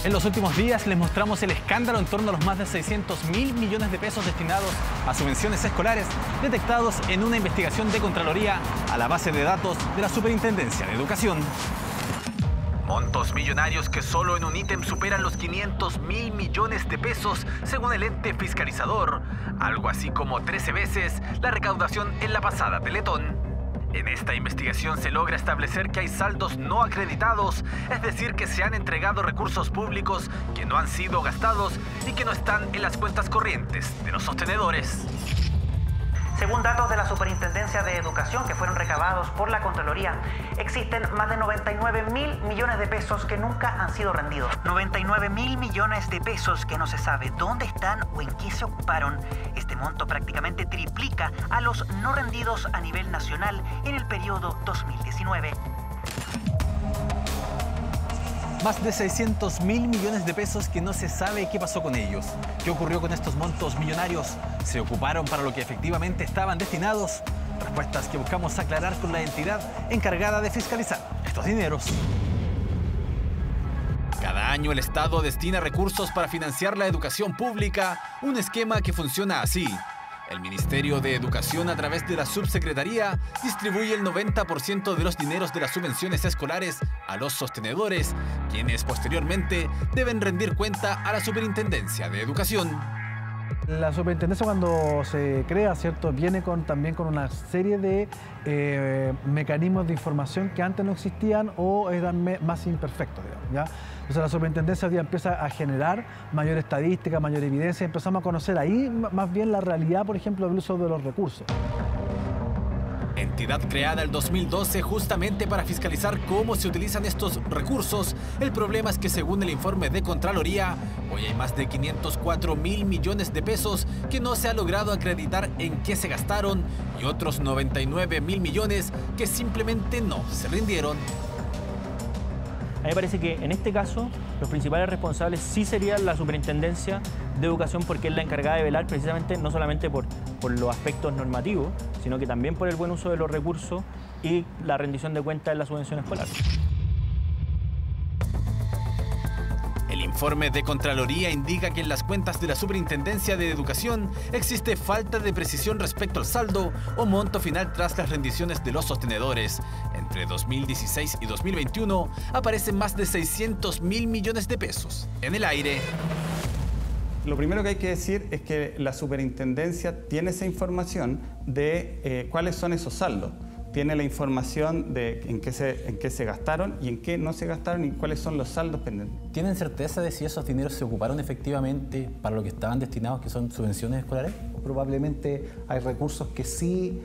En los últimos días les mostramos el escándalo en torno a los más de 600.000 millones de pesos destinados a subvenciones escolares detectados en una investigación de Contraloría a la base de datos de la Superintendencia de Educación. Montos millonarios que solo en un ítem superan los 500.000 millones de pesos según el ente fiscalizador, algo así como 13 veces la recaudación en la pasada Teletón. En esta investigación se logra establecer que hay saldos no acreditados, es decir, que se han entregado recursos públicos que no han sido gastados y que no están en las cuentas corrientes de los sostenedores. Según datos de la Superintendencia de Educación que fueron recabados por la Contraloría, existen más de 99.000 millones de pesos que nunca han sido rendidos. 99.000 millones de pesos que no se sabe dónde están o en qué se ocuparon. Este monto prácticamente triplica a los no rendidos a nivel nacional en el periodo 2019. Más de 600.000 millones de pesos que no se sabe qué pasó con ellos. ¿Qué ocurrió con estos montos millonarios? ¿Se ocuparon para lo que efectivamente estaban destinados? Respuestas que buscamos aclarar con la entidad encargada de fiscalizar estos dineros. Cada año el Estado destina recursos para financiar la educación pública, un esquema que funciona así. El Ministerio de Educación, a través de la Subsecretaría, distribuye el 90% de los dineros de las subvenciones escolares a los sostenedores, quienes posteriormente deben rendir cuenta a la Superintendencia de Educación. La superintendencia, cuando se crea, ¿cierto?, viene también con una serie de mecanismos de información que antes no existían o eran más imperfectos, digamos, ¿ya? Entonces la superintendencia hoy día empieza a generar mayor estadística, mayor evidencia, empezamos a conocer ahí más bien la realidad, por ejemplo, del uso de los recursos. Entidad creada el 2012 justamente para fiscalizar cómo se utilizan estos recursos. El problema es que, según el informe de Contraloría, hoy hay más de 504.000 millones de pesos que no se ha logrado acreditar en qué se gastaron y otros 99.000 millones que simplemente no se rindieron. A mí me parece que en este caso los principales responsables sí serían la Superintendencia de Educación, porque es la encargada de velar precisamente no solamente por los aspectos normativos, sino que también por el buen uso de los recursos y la rendición de cuentas en la subvención escolar. El informe de Contraloría indica que en las cuentas de la Superintendencia de Educación existe falta de precisión respecto al saldo o monto final tras las rendiciones de los sostenedores. Entre 2016 y 2021 aparecen más de 600.000 millones de pesos en el aire. Lo primero que hay que decir es que la Superintendencia tiene esa información de cuáles son esos saldos. Tiene la información de en qué se gastaron y en qué no se gastaron y cuáles son los saldos pendientes. ¿Tienen certeza de si esos dineros se ocuparon efectivamente para lo que estaban destinados, que son subvenciones escolares? Probablemente hay recursos que sí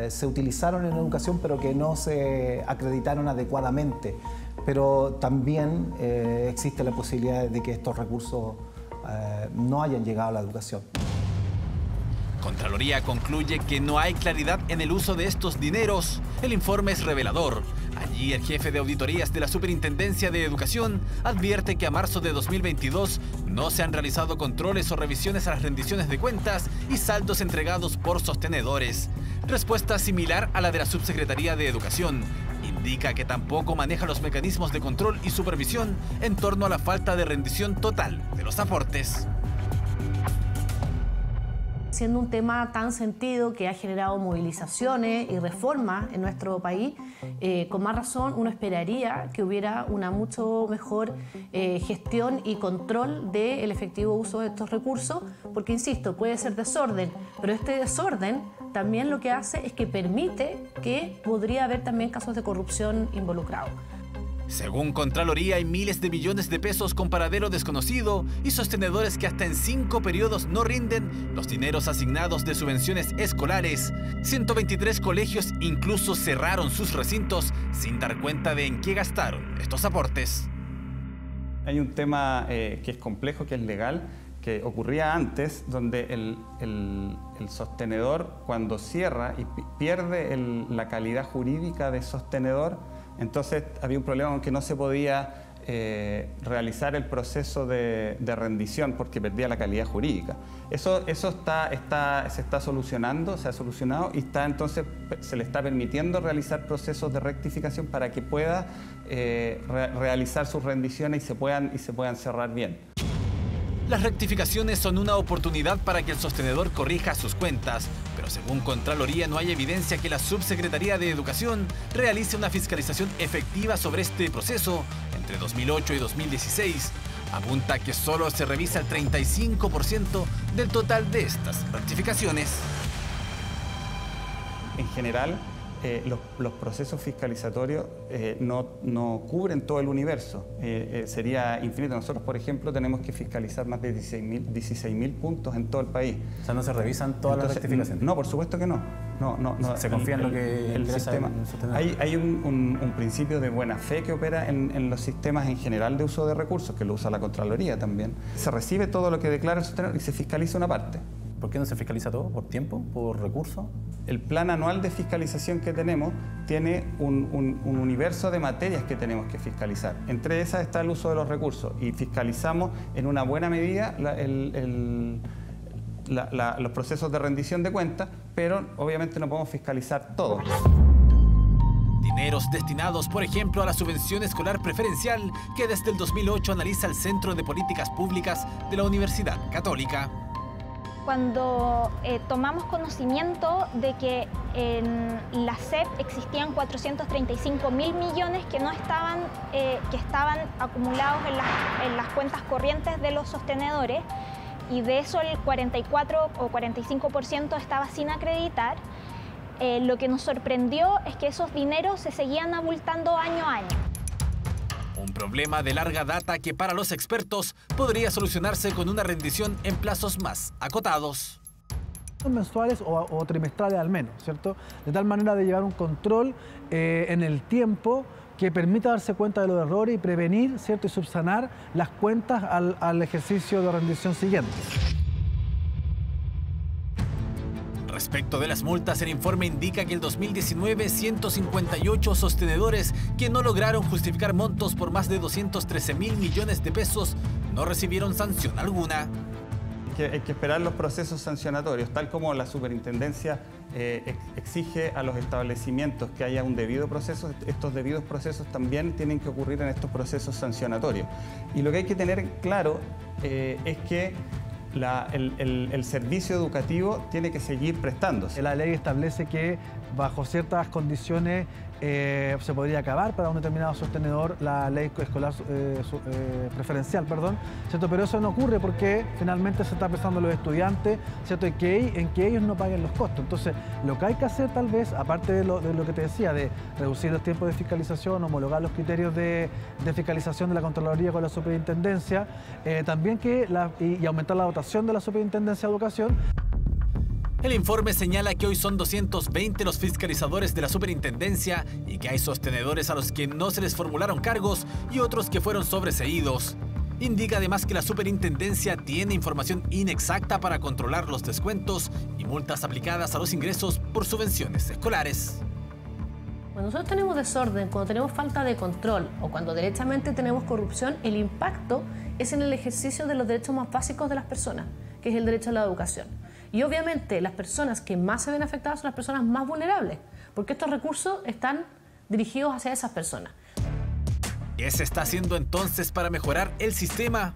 se utilizaron en educación, pero que no se acreditaron adecuadamente. Pero también existe la posibilidad de que estos recursos no hayan llegado a la educación. Contraloría concluye que no hay claridad en el uso de estos dineros. El informe es revelador. Allí el jefe de auditorías de la Superintendencia de Educación advierte que a marzo de 2022 no se han realizado controles o revisiones a las rendiciones de cuentas y saldos entregados por sostenedores. Respuesta similar a la de la Subsecretaría de Educación. Indica que tampoco maneja los mecanismos de control y supervisión en torno a la falta de rendición total de los aportes. Siendo un tema tan sentido que ha generado movilizaciones y reformas en nuestro país, con más razón uno esperaría que hubiera una mucho mejor gestión y control del efectivo uso de estos recursos, porque, insisto, puede ser desorden, pero este desorden también lo que hace es que permite que podría haber también casos de corrupción involucrados. Según Contraloría, hay miles de millones de pesos con paradero desconocido y sostenedores que hasta en 5 periodos no rinden los dineros asignados de subvenciones escolares. 123 colegios incluso cerraron sus recintos sin dar cuenta de en qué gastaron estos aportes. Hay un tema que es complejo, que es legal, que ocurría antes, donde el sostenedor, cuando cierra y pierde la calidad jurídica de sostenedor, entonces había un problema con que no se podía realizar el proceso de rendición porque perdía la calidad jurídica. Eso se está solucionando, se ha solucionado y entonces se le está permitiendo realizar procesos de rectificación para que pueda realizar sus rendiciones y se puedan cerrar bien. Las rectificaciones son una oportunidad para que el sostenedor corrija sus cuentas, pero según Contraloría no hay evidencia que la Subsecretaría de Educación realice una fiscalización efectiva sobre este proceso. Entre 2008 y 2016, apunta que solo se revisa el 35% del total de estas rectificaciones. En general, los procesos fiscalizatorios no cubren todo el universo. Sería infinito. Nosotros, por ejemplo, tenemos que fiscalizar más de 16.000 puntos en todo el país. O sea, ¿no se revisan todas las rectificaciones? No, por supuesto que no. ¿Se confía en lo que el sistema? Hay un principio de buena fe que opera en los sistemas en general de uso de recursos, que lo usa la Contraloría también. Se recibe todo lo que declara el sostenedor y se fiscaliza una parte. ¿Por qué no se fiscaliza todo? ¿Por tiempo? ¿Por recursos? El plan anual de fiscalización que tenemos tiene un universo de materias que tenemos que fiscalizar. Entre esas está el uso de los recursos y fiscalizamos en una buena medida los procesos de rendición de cuentas, pero obviamente no podemos fiscalizar todo. Dineros destinados, por ejemplo, a la subvención escolar preferencial que desde el 2008 analiza el Centro de Políticas Públicas de la Universidad Católica. Cuando tomamos conocimiento de que en la SEP existían 435.000 millones que estaban acumulados en las cuentas corrientes de los sostenedores, y de eso el 44 o 45% estaba sin acreditar, lo que nos sorprendió es que esos dineros se seguían abultando año a año. Un problema de larga data que para los expertos podría solucionarse con una rendición en plazos más acotados. Mensuales o trimestrales al menos, ¿cierto? De tal manera de llevar un control en el tiempo que permita darse cuenta de los errores y prevenir, ¿cierto? Y subsanar las cuentas al ejercicio de rendición siguiente. Respecto de las multas, el informe indica que en 2019 158 sostenedores que no lograron justificar montos por más de 213.000 millones de pesos no recibieron sanción alguna. Hay que esperar los procesos sancionatorios, tal como la superintendencia exige a los establecimientos que haya un debido proceso. Estos debidos procesos también tienen que ocurrir en estos procesos sancionatorios. Y lo que hay que tener claro es que el servicio educativo tiene que seguir prestándose. La ley establece que bajo ciertas condiciones se podría acabar para un determinado sostenedor la ley escolar preferencial, ¿cierto? Pero eso no ocurre porque finalmente se está pensando en los estudiantes, ¿cierto? En que ellos no paguen los costos. Entonces, lo que hay que hacer tal vez, aparte de lo que te decía, de reducir los tiempos de fiscalización, homologar los criterios de fiscalización de la Contraloría con la Superintendencia, también y aumentar la dotación de la Superintendencia de Educación. El informe señala que hoy son 220 los fiscalizadores de la superintendencia y que hay sostenedores a los que no se les formularon cargos y otros que fueron sobreseídos. Indica además que la superintendencia tiene información inexacta para controlar los descuentos y multas aplicadas a los ingresos por subvenciones escolares. Cuando nosotros tenemos desorden, cuando tenemos falta de control o cuando derechamente tenemos corrupción, el impacto es en el ejercicio de los derechos más básicos de las personas, que es el derecho a la educación. Y obviamente las personas que más se ven afectadas son las personas más vulnerables, porque estos recursos están dirigidos hacia esas personas. ¿Qué se está haciendo entonces para mejorar el sistema?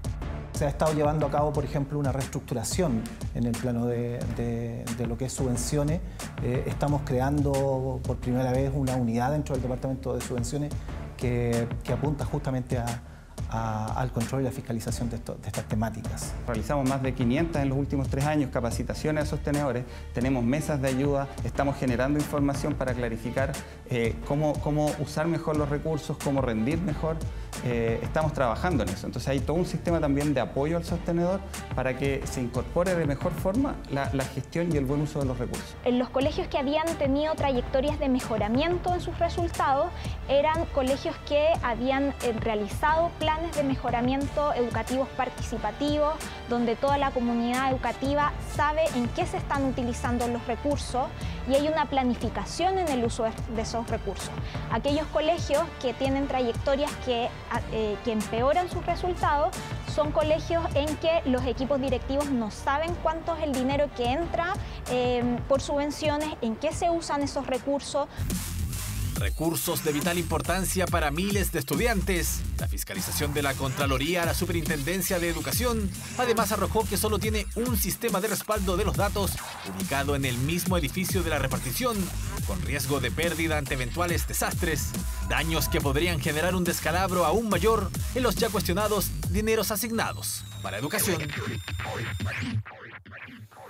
Se ha estado llevando a cabo, por ejemplo, una reestructuración en el plano de lo que es subvenciones. Estamos creando por primera vez una unidad dentro del Departamento de Subvenciones que apunta justamente al control y la fiscalización de estas temáticas. Realizamos más de 500 en los últimos 3 años capacitaciones a sostenedores, tenemos mesas de ayuda, estamos generando información para clarificar cómo usar mejor los recursos, cómo rendir mejor. Estamos trabajando en eso. Entonces hay todo un sistema también de apoyo al sostenedor para que se incorpore de mejor forma la gestión y el buen uso de los recursos. En los colegios que habían tenido trayectorias de mejoramiento en sus resultados eran colegios que habían realizado planes de mejoramiento educativos participativos, donde toda la comunidad educativa sabe en qué se están utilizando los recursos y hay una planificación en el uso de esos recursos. Aquellos colegios que tienen trayectorias que que empeoran sus resultados son colegios en que los equipos directivos no saben cuánto es el dinero que entra por subvenciones, en qué se usan esos recursos. Recursos de vital importancia para miles de estudiantes. La fiscalización de la Contraloría a la Superintendencia de Educación además arrojó que solo tiene un sistema de respaldo de los datos ubicado en el mismo edificio de la repartición, con riesgo de pérdida ante eventuales desastres, daños que podrían generar un descalabro aún mayor en los ya cuestionados dineros asignados para educación.